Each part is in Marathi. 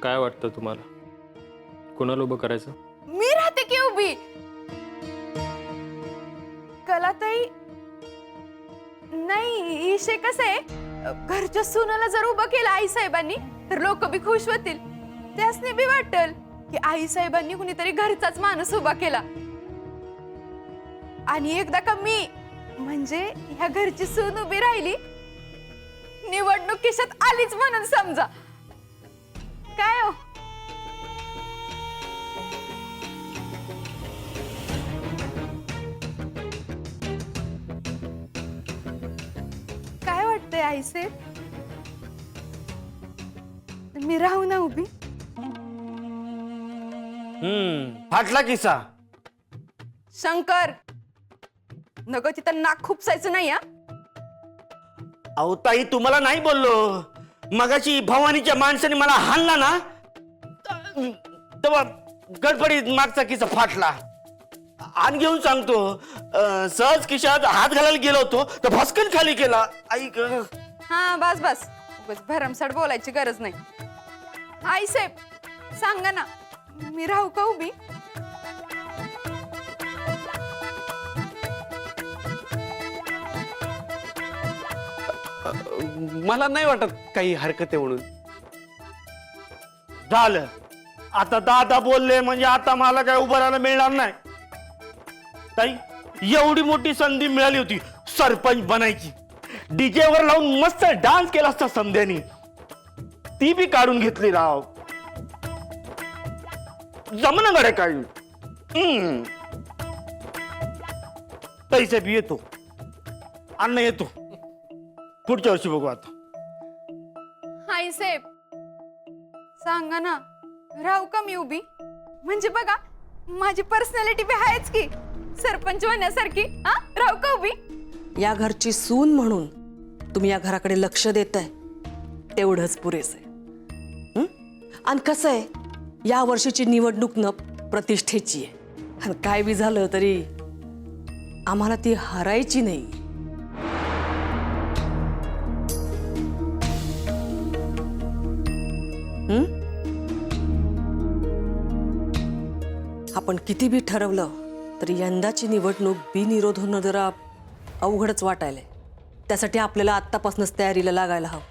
काय वाटतं तुम्हाला? कोणाला उभं करायचं? मी राहते की उभी. कलाताई नाही, इशे कसं आहे, घरच्या सुनाला जर उभं केलं आई साहेबांनी तर लोक बी खुश होतील. त्यासने बी वाटेल की आई साहेबांनी कुणीतरी घरचाच माणूस उभा केला. आणि एकदा का मी म्हणजे ह्या घरची सून उभी राहिली, निवडणूक खिशात आलीच म्हणून समजा. काय हो? काय वाटतंय आईसे? मी राहू ना उभी? फाटला किस्सा. शंकर, नको तिथं नाक खुपसायचं नाही हा. अहो ताई, तुम्हाला नाही बोललो. मगाशी भवानीच्या माणसाने मला हाणला ना, तेव्हा गडबडीत मागचा किस्सा फाटला. आण घेऊन सांगतो, सहज खिशात हात घालायला गेलो होतो तर भस्कन खाली केला. ऐक. हा बस बस, उगाच भरमसाठ बोलायची गरज नाही. आई साहेब सांगा ना, मी राहू का उभी? मला नाही वाटत काही हरकत आहे म्हणून. झालं, आता दादा बोलले म्हणजे आता मला काय उभं राहायला मिळणार नाही. ताई, एवढी मोठी संधी मिळाली होती सरपंच बनायची. डीजे वर लावून मस्त डान्स केला असता समध्यानी, ती बी काढून घेतली राव. जमना गड्या काय. पैसे बी येतो, अन्न येतो. पुढच्या वर्षी बघू आता. आई साहेब सांगा ना, राहू का मी उभी? म्हणजे बघा, माझी पर्सनॅलिटी बी आहेच की सरपंच होण्यासारखी. हा, राहू का उभी? या घरची सून म्हणून तुम्ही या घराकडे लक्ष देताय तेवढंच पुरेस आहे. आणि कसं आहे, या वर्षीची निवडणूक न प्रतिष्ठेची आहे. आणि काय बी झालं तरी आम्हाला ती हारायची नाही. आपण किती बी ठरवलं तरी यंदाची निवडणूक बिनविरोध होणं जरा अवघडच वाटायलंय. त्यासाठी आपल्याला आत्तापासूनच तयारीला लागायला हवं.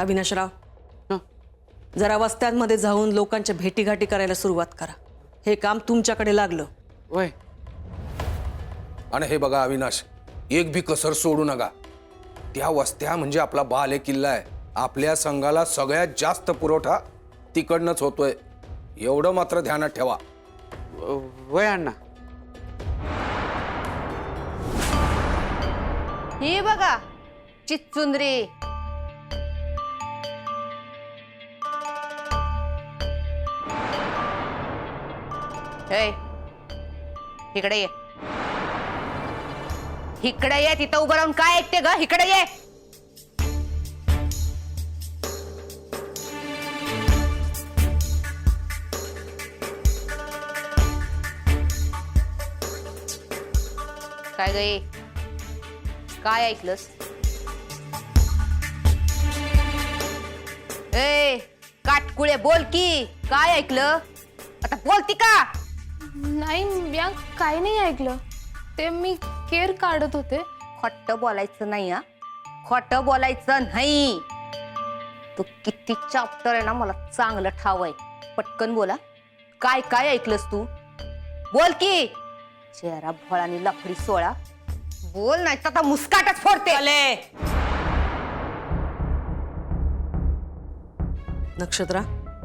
अविनाशराव, जरा वस्त्यांमध्ये जाऊन लोकांच्या भेटीगाठी करायला सुरुवात करा. हे काम तुमच्याकडे लागलं. वय. आणि हे बघा अविनाश, एक भी कसर सोडू नका. त्या वस्त्या म्हणजे आपला बाले किल्ला आहे. आपल्या संघाला सगळ्यात जास्त पुरवठा तिकडनंच होतोय, एवढं मात्र ध्यानात ठेवा. वय अण्णा. ही बघा चिचुंद्री. ए, इकडे ये. इकडे ये. तिथं उभं राहून काय ऐकते ग? इकडे ये. काय गे, काय ऐकलंस? ए काटकुळे, बोल की काय ऐकलं? आता बोलती का? नाही, मी काय नाही ऐकलं. ते मी केर काढत होते. खोटं बोलायचं नाही हा, खोटं बोलायचं नाही. तू किती चॅप्टर आहे ना मला चांगलं ठाव आहे. पटकन बोला, काय काय ऐकलंस तू? बोल की. चेहरा भोळानी लफडी सोळा. बोल, नाही तर आता मुस्काटच फोडते. नक्षत्रा,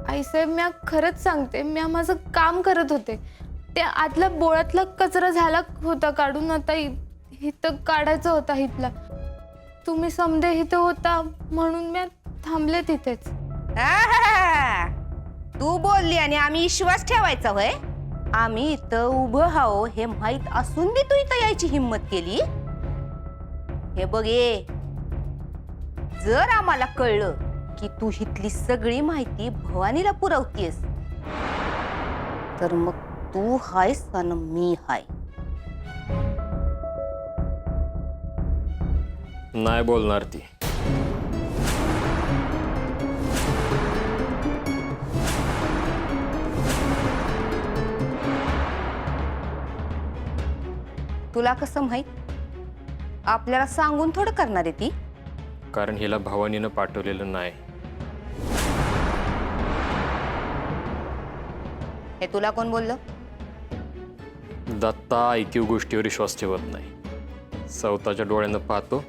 आईसाहेब, मी खरंच सांगते, मी माझं काम करत होते. ते आतल्या बोळातला कचरा झाला होता काढून, आता इथं काढायचा होता इथला. तुम्ही समजे इथं होता म्हणून मी थांबले तिथेच. आहा! तू बोलली आणि आम्ही विश्वास ठेवायचा होय? आम्ही इथं उभं हाव हे माहित असून बी तू इथं यायची हिम्मत केली? हे बघ ये, जर आम्हाला कळलं की तू हितली सगळी माहिती भवानीला पुरवतीयस तर मग तू हायस आणि मी हाय. नाही बोलणार ती. तुला कसं माहित? आपल्याला सांगून थोडं करणार आहे ती. कारण हिला भवानीनं पाठवलेलं नाही. हे तुला कोण बोललं? दत्ता ऐकीव गोष्टीवर विश्वास ठेवत नाही. स्वतःच्या डोळ्यानं पाहतो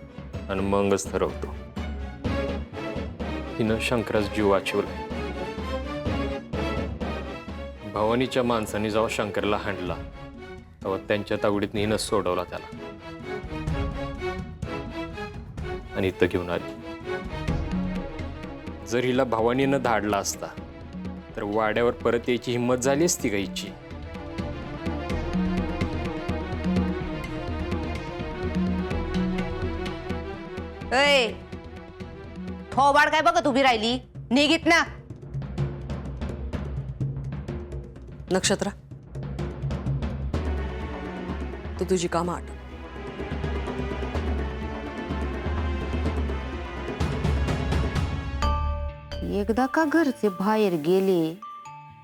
आणि मगच ठरवतो. हिनं शंकराचा जीव वाचवला. भवानीच्या माणसाने जेव्हा शंकरला हाणला तेव्हा त्यांच्या तावडीत हिनं सोडवला त्याला आणि इथं घेऊन आली. जर हिला भवानीनं धाडला असता तर वाड्यावर परत यायची हिंमत झाली असती का हिची? ए, थोबाड काय बघत उभी राहिली? निघित ना. नक्षत्रा, तू तुझी कामं आठ. एकदा का घरचे बाहेर गेले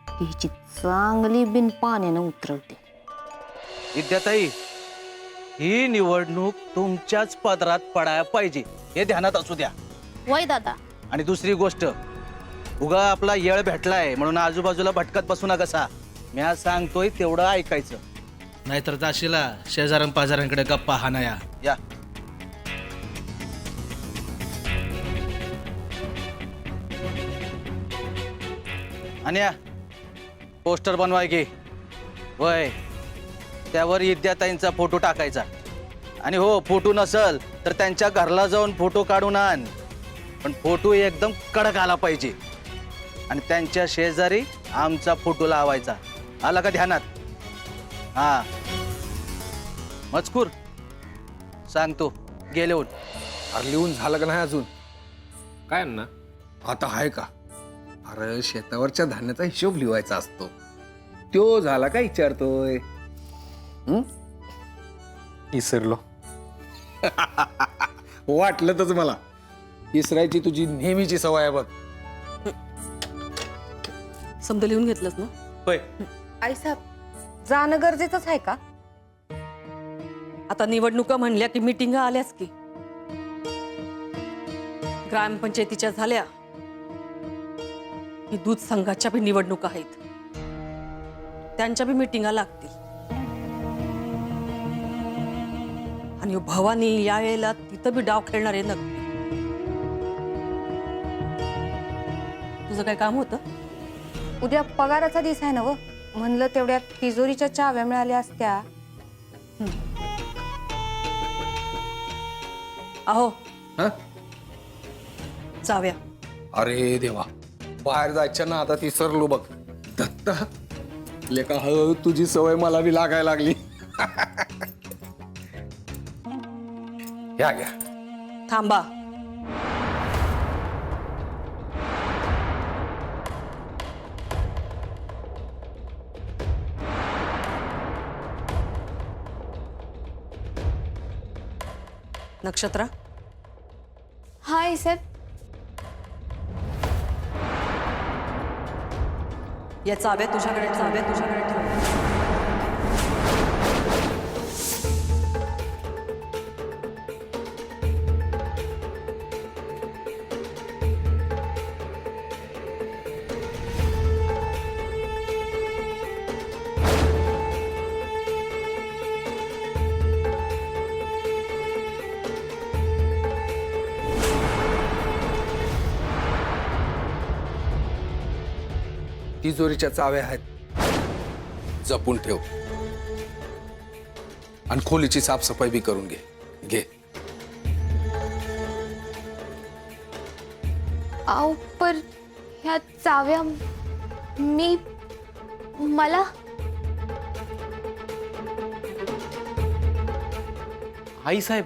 की हिची चांगली बिन पाण्यानं उतरवते. विद्याताई, ही निवडणूक तुमच्याच पदरात पडायला पाहिजे हे ध्यानात असू द्या. वय दादा. आणि दुसरी गोष्ट, उगा आपला येळ भेटलाय म्हणून आजूबाजूला भटकत बसू नका. मी आज सांगतोय तेवढं ऐकायचं, नाहीतर जाशीला शेजारं पाजारांकडे गप्पा हाणाया. या आणि पोस्टर बनवाय की वय, त्यावर विद्याताईंचा फोटो टाकायचा. आणि हो, फोटो नसल तर त्यांच्या घरला जाऊन फोटो काढून आण, पण फोटो एकदम कडक आला पाहिजे. आणि त्यांच्या शेजारी आमचा फोटो लावायचा. आला का ध्यानात? हा, मजकूर सांगतो गेलेऊन. अरे लिहून झालं का नाही अजून? काय ना आता आहे का? अरे शेतावरच्या धान्याचा हिशोब लिवायचा असतो. तो झाला का विचारतोय? विसरलो. वाटलंच मला. इसरायची तुझी नेहमीची सवय आहे बघ. समजा लिहून घेतलंस ना? होय. आई साहेब, जाणं गरजेचंच आहे का? आता निवडणुका म्हणल्या की मिटिंगा आल्याच की. ग्रामपंचायतीच्या झाल्या की दूध संघाच्या बी निवडणुका आहेत, त्यांच्या बी मिटिंगा लागतील. आणि भवानी या वेळेला तिथं बी डाव खेळणार आहे. नक्की तुझं काय काम होतं? उद्या पगाराचा दिवस आहे ना व, म्हणलं तेवढ्यात तिजोरीच्या चाव्या मिळाल्या असत्या. अहो, हा? जाव्या. अरे देवा, बाहेर जायच्या ना आता ती सरलो बघ. दत्ता लेका, हळूहळू तुझी सवय मला बी लागायला लागली. या घ्या. थांबा. नक्षत्रा, हाय साहेब. या चाव्या तुझ्याकडे ठेव. तिजोरीच्या चाव्या आहेत, जपून ठेव. आणि खोलीची साफसफाई बी करून घे. आव, पर ह्या चाव्या मला आई साहेब,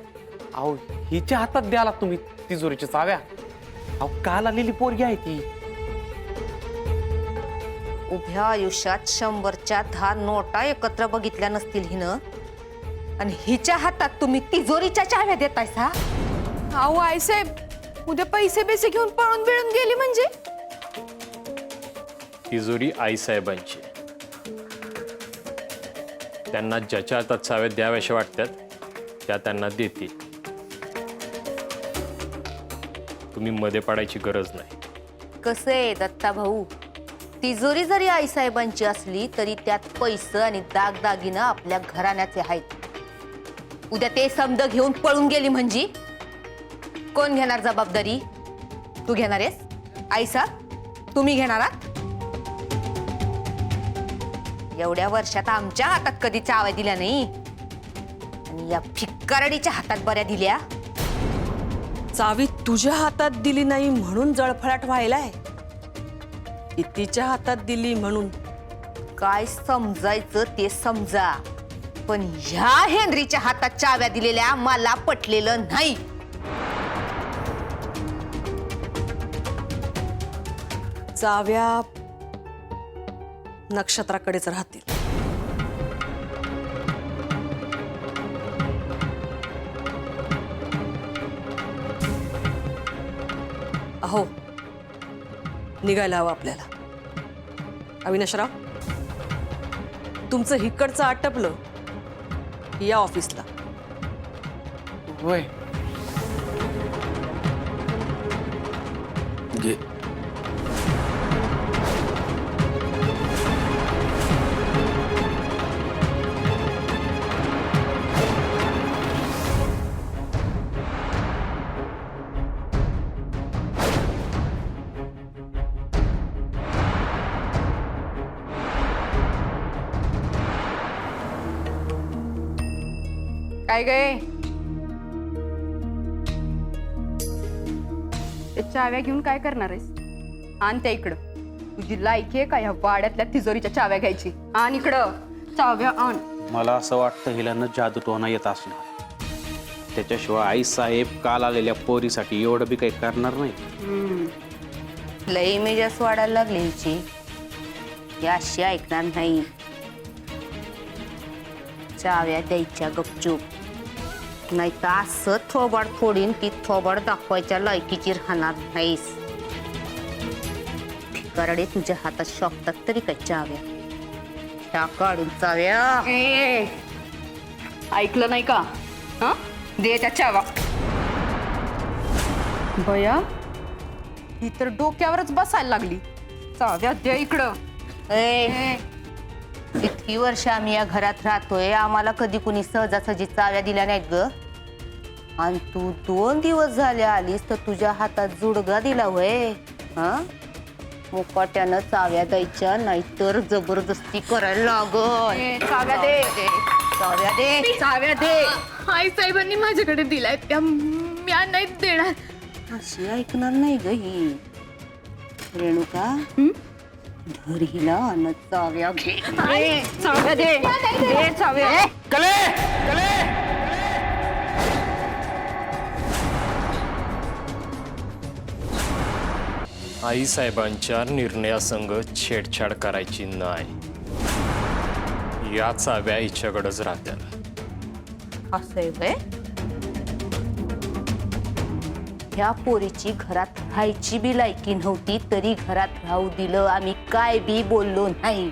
अहो हिच्या हातात द्याला तुम्ही तिजोरीच्या चाव्या. अहो काल आलेली पोरगी आहे ती. उभ्या आयुष्यात 100च्या 10 नोटा एकत्र बघितल्या नसतील हिनं, आणि हिच्या हातात तुम्ही तिजोरीच्या चाव्या देतायसा. अहो आईसाहेब, उद्या पैसे घेऊन पळून बिळून गेली म्हणजे? तिजोरी आईसाहेबांची. त्यांना ज्याच्या हातात चाव्या द्याव्याशा वाटतात त्या त्यांना देतील. तुम्ही मध्ये पडायची गरज नाही. कसं आहे दत्ता भाऊ, तिजोरी जरी आईसाहेबांची असली तरी त्यात पैसे आणि दागदागिनं आपल्या घराण्याचे आहेत. उद्या ते समद घेऊन पळून गेली म्हणजे कोण घेणार जबाबदारी? तू घेणार आहेस? आईसाहेब तुम्ही घेणार आहात? एवढ्या वर्षात आमच्या हातात कधी चाव्या दिल्या नाही आणि या भिकारडीच्या हातात बऱ्या दिल्या. चावी तुझ्या हातात दिली नाही म्हणून जळफळाट व्हायलाय की तिच्या हातात दिली म्हणून? काय समजायचं ते समजा, पण ह्या हेनरीच्या हातात चाव्या दिलेल्या मला पटलेलं नाही. चाव्या नक्षत्राकडेच राहतील. अहो, निघायला हवं आपल्याला. अविनाशराव, तुमचं हिकडचं आटपलं की या ऑफिसला. वय घे. काय गे, ते चाव्या घेऊन काय करणार आहेस? आण त्या इकडं. तुझी लायकी आहे का ह्या वाड्यातल्या तिजोरीच्या चाव्या घ्यायची? आण इकडं चाव्या आण. मला असं वाटतं हिलानं जादूटोना येत असणार. त्याच्याशिवाय आई साहेब काल आलेल्या पोरीसाठी एवढं बी काही करणार नाही. लई मेजास वाढायला लागली हिची. ही अशी ऐकणार नाही. चाव्या द्यायच्या गपचूप, नाही तर असं थोबाड फोडीन की थोबाड दाखवायच्या लायकीची राहणार नाहीस. भिकारडे तुझ्या हातात शोभतात तरी काय चाव्या? ह्या काढून चाव्या. ऐकलं नाही का? हा, दे त्या चाव्या. बया, ही तर डोक्यावरच बसायला लागली. चाव्या दे इकडं. ए, इतकी वर्ष आम्ही या घरात राहतोय, आम्हाला कधी कुणी सहजासहजी चाव्या दिल्या नाहीत ग. आणि तू 2 दिवस झाले आलीस तर तुझ्या हातात जुडगा दिला होय. हा, मुकाट्यानं चाव्या द्यायच्या, नाहीतर जबरदस्ती करायला लागल. चाव्या दे. चाव्या दे, चाव्या दे. आई साहेबांनी माझ्याकडे दिलाय त्या म्या नाही देणार. अशी ऐकणार नाही ग ही. रेणुका, धर हिला आणि चाव्या घे. चाव्या दे. दे चाव्या. कले कले आई साहेबांच्या निर्णयासंग छेडछाड करायची नाही. या चाव्या हिच्याकडेच राहत्याला. असं आहे व्हय? ह्या पोरीची घरात राहायची बी लायकी नव्हती तरी घरात राहू दिलं. आम्ही काय बी बोललो नाही.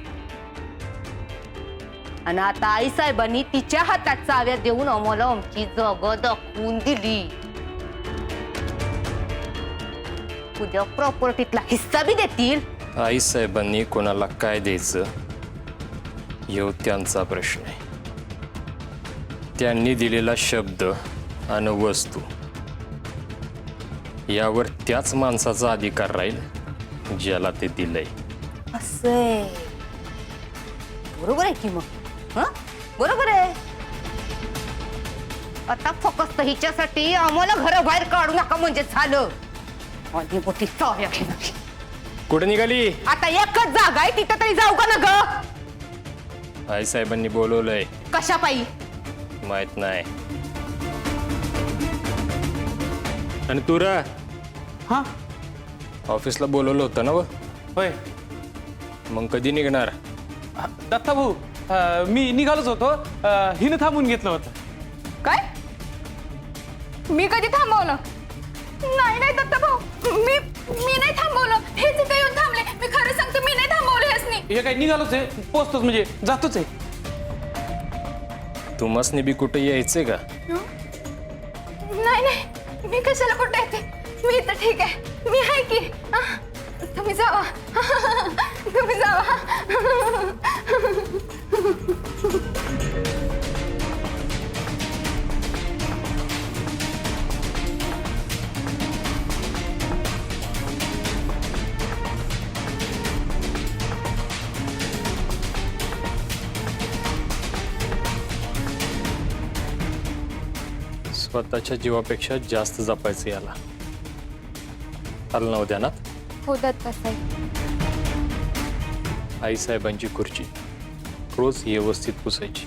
आणि आता आई साहेबांनी तिच्या हातात चाव्या देऊन आम्हाला आमची जागा दाखवून दिली. उद्या प्रॉपर्टीतला हिस्सा बी देतील. आई साहेबांनी कोणाला काय द्यायचं ह्यो त्यांचा प्रश्न आहे. त्यांनी दिलेला शब्द आणि वस्तू यावर त्याच माणसाचा अधिकार राहील ज्याला ते दिलंय. असं बरोबर आहे की मग? हं? बरोबर आहे. आता फक्त हिच्यासाठी आम्हाला घराबाहेर काढू नका म्हणजे झालं. आणि मोठी चाव्या घेणार. कुठे निघाली? आता एकच जागा आहे, तिथं तरी जाऊ का ना ग? आई साहेबांनी बोलवलंय. कशा पायी? माहित नाही. आणि तू रा हा, ऑफिसला बोलवलं होतं ना? होय. मग कधी निघणार? दत्ता भाऊ, मी निघालोच होतो. हिनं थांबून घेतलं होतं. काय? मी कधी थांबवलं? नाही नाही दत्ता भाऊ, मी नाही थांबवलं. हेच इथे येऊन थांबले. मी खरं सांगतो, मी नाही थांबवलं ह्यासनी. हे काय निघालोच आहे, पोचतोच म्हणजे जातोच आहे. तुम्हासनी बी कुठे यायचंय का? नाही नाही, मी कशाला कुठे येते? मी इथं ठीक आहे, मी आहे की. तुम्ही जावा, तुम्ही जावा. स्वतःच्या जीवापेक्षा जास्त जपायचं याला. आलं नाव ध्यानात? हो दत्तासाहेब. आईसाहेबांची खुर्ची रोज व्यवस्थित पुसायची.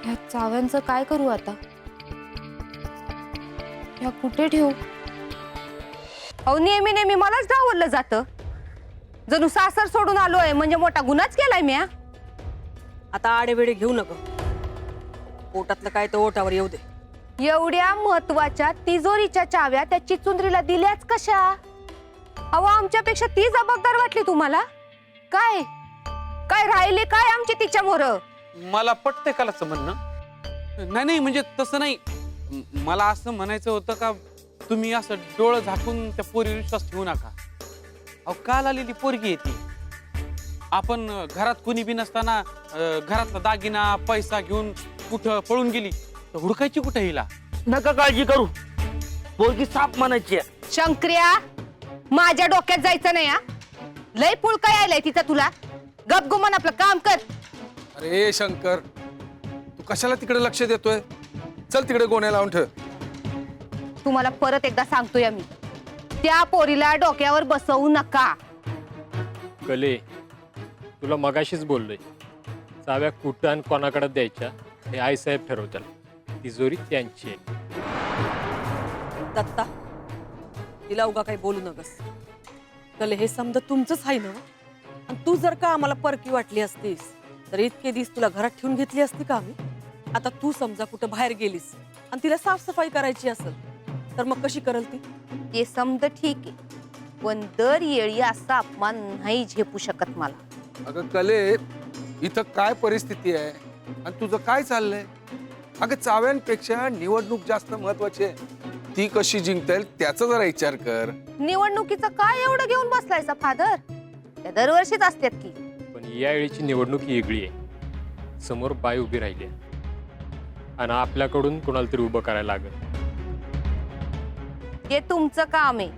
ह्या चाव्यांचं काय करू आता? ह्या कुठे ठेवू? अहो नेहमी नेहमी मलाच डावललं जातं. जणू सासर सोडून आलोय म्हणजे मोठा गुन्हाच केलाय म्या. आता आडेवेडे घेऊ नका. पोटातलं काय तर ओटावर येऊ दे. एवढ्या महत्वाच्या तिजोरीच्या चाव्या त्या चिचुंद्रीला दिल्याच कशा? अहो आमच्यापेक्षा ती जबाबदार वाटली तुम्हाला? काय काय राहिले काय आमची तिच्या मोर? मला पटते कालाचं म्हणणं. नाही नाही म्हणजे तसं नाही. मला असं म्हणायचं होतं का तुम्ही असं डोळं झाकून त्या पोरीवर विश्वास ठेवू नका. अहो काल आलेली पोरगी आहे ती. आपण घरात कुणी बी नसताना घरातला दागिना पैसा घेऊन कुठं पळून गेली तर हुडकायची कुठं हिला? नका काळजी करू, पोरगी साप म्हणायची आहे. शंकर्या माझ्या डोक्यात जायचं नाही हा. लय पुळका यायलाय तिचा तुला. गपगुमान आपलं काम कर. अरे शंकर, तू कशाला तिकडे लक्ष देतोय? चल तिकडे गोण्या लावून ठेव. तुम्हाला परत एकदा सांगतोय मी, त्या पोरीला डोक्यावर बसवू नका. कले, तुला मगाशीच बोललोय, चाव्या कुठं आणि कोणाकडे द्यायच्या हे आईसाहेब ठरवतील. तिजोरी त्यांची आहे. दत्ता, तिला उगा काही बोलू नकस. कले हे समजा तुमचंच आहे ना. आणि तू जर का आम्हाला परकी वाटली असतीस तर इतके दिवस तुला घरात ठेवून घेतली असती का आम्ही? आता तू समजा कुठं बाहेर गेलीस आणि तिला साफसफाई करायची असेल तर मग कशी करल ती? ते समज ठीक आहे, पण दर येळी असा अपमान नाही झेपू शकत मला. अगं कले, इथं काय परिस्थिती आहे आणि तुझं काय चाललंय? अगं चाव्यांपेक्षा निवडणूक जास्त महत्वाची आहे. ती कशी जिंकता त्याचा जरा विचार कर. निवडणुकीचं काय एवढं घेऊन बसलायचा फादर? त्या दरवर्षीच असतात की. पण यावेळीची निवडणूक वेगळी आहे. समोर बाई उभी राहिली आहे आणि आपल्याकडून कोणाला तरी उभं करायला लागेल. हे तुमचं काम आहे.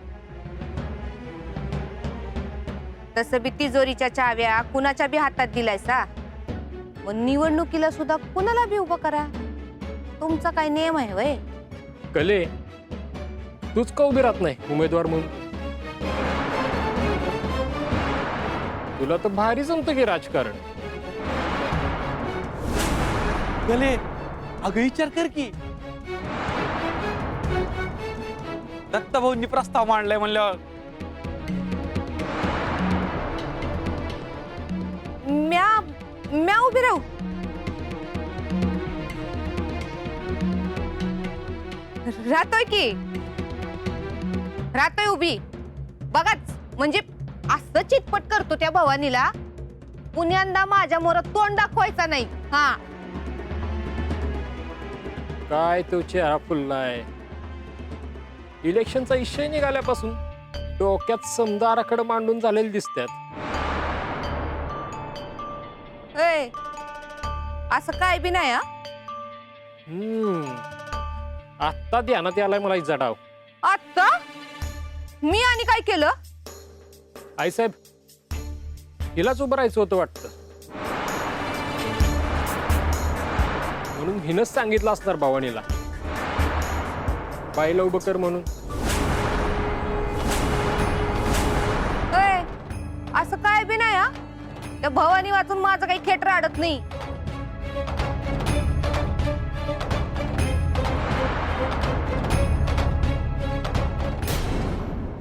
तसं बी तिजोरीच्या चाव्या कुणाच्या बी हातात दिलायसा. मग निवडणुकीला सुद्धा कुणाला बी उभं करा. तुमचा काय नियम आहे वय? कले, तूच का उभी राहत नाही उमेदवार म्हणून? तुला तर भारी जमतं की राजकारण. गले अगं विचार कर की, दत्ताभाऊंनी प्रस्ताव मांडलाय म्हणल्यावर म्या उभी राहू? राहतोय की, राहतोय उभी. बघाच म्हणजे असं चितपट करतो त्या भवानीला. पुण्यांदा माझ्या मोर तोंड दाखवायचा नाही. हा काय तो चेहरा फुललाय. इलेक्शनचा इशय निघाल्यापासून डोक्यात समदाराकडे मांडून झालेले दिसतात. ए, असं काय बी नाही. हा आत्ता ध्यानात आलाय मला इजा डाव. आता मी आणि काय केलं? आईसाहेब, हिलाच उभं राहायचं होतं वाटतं. म्हणून हिनच सांगितलं असणार भवानीला बाईला उभं कर म्हणून. असं काय बी नाही. हा त्या भवानी वाचून माझं काही खेटर अडत नाही.